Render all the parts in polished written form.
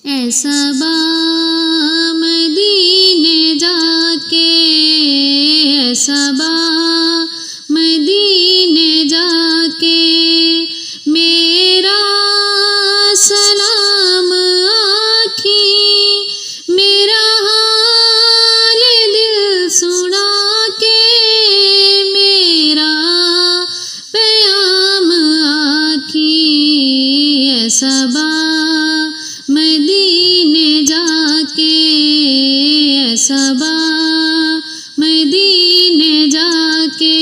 اے صبا مدینے جا کے، اے صبا مدینے جا کے میرا سلام آنکھیں، میرا حال دل سنا کے، میرا پیام آنکھیں، اے صبا مدینے جا کے، اے صبا مدینے جا کے۔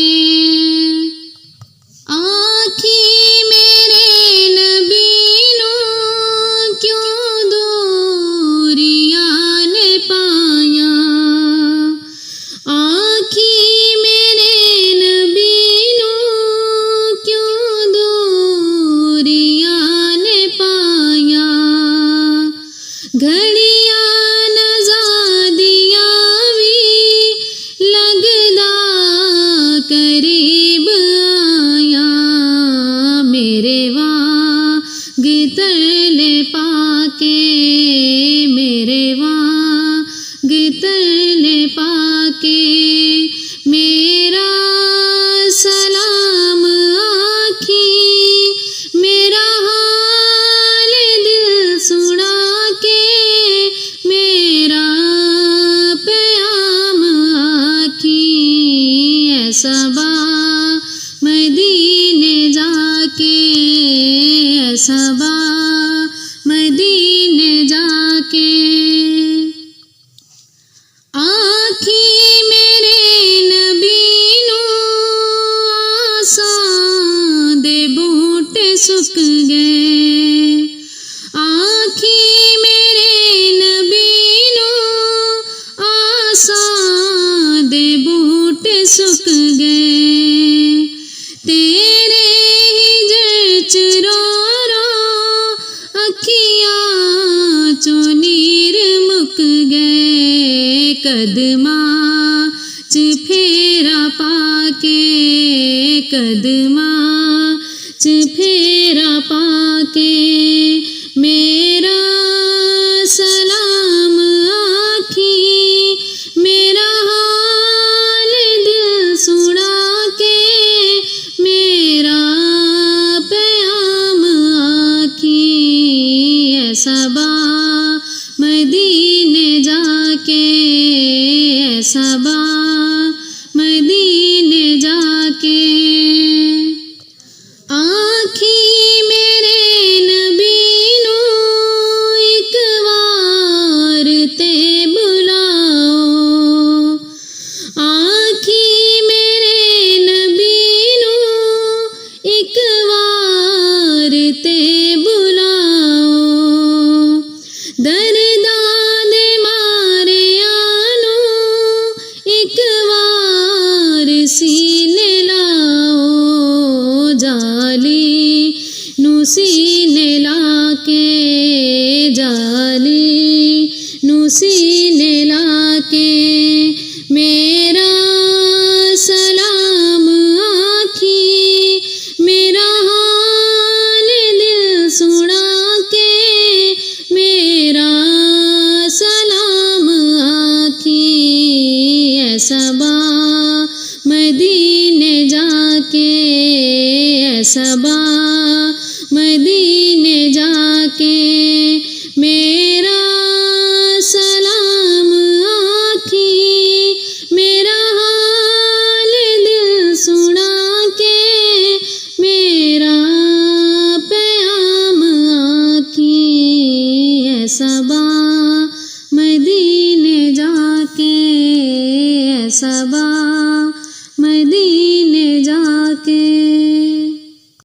آنکھیں میرے نبی نوں کیوں دوریاں نے پایاں، آنکھیں میرے نبی نوں کیوں دوریاں نے پایاں، گھڑیاں نزادیاں وی لگدا قریب آیاں، میرے وانگ تلے پا کے، میرے وانگ تلے پا کے میرا سلام آنکھیں، میرا حال دل سنا کے، میرا پیام آنکھیں، اے صبا مدینے جا کے، اے صبا مدینے جا کے۔ آنکھیں میرے نبی نوں آساں دے بوٹے سک گئے، آنکھیں میرے نبی نوں آساں دے بوٹے سک گئے، تیرے ہجر چ رو رو اکھیاں چوں نیر مک گئے، قدماں چ پھیرا پا کے، قدماں چ پھیرا پا کے میرا سلام آنکھیں، میرا حال دل سنا کے، میرا پیام آنکھیں، اے صبا مدینے جا کے، اے صبا مدینے جا کے۔ آنکھیں میرے نبی نوں ایک وار تے بلاؤ، آنکھیں میرے نبی نوں ایک وار تے بلاؤ، درداں دے ماریاں نوں ایک وار سینے لاؤ، جالی نوں سینے لا کے، جالی نوں سینے لا کے میرا سلام آنکھیں، میرا حال دل سنا کے، میرا سلام آنکھیں، اے صبا مدینے جا کے، اے صبا مدینے جا کے میرا سلام آنکھیں، میرا حال دل سنا کے، میرا پیام آنکھیں، اے صبا مدینے جا کے، اے صبا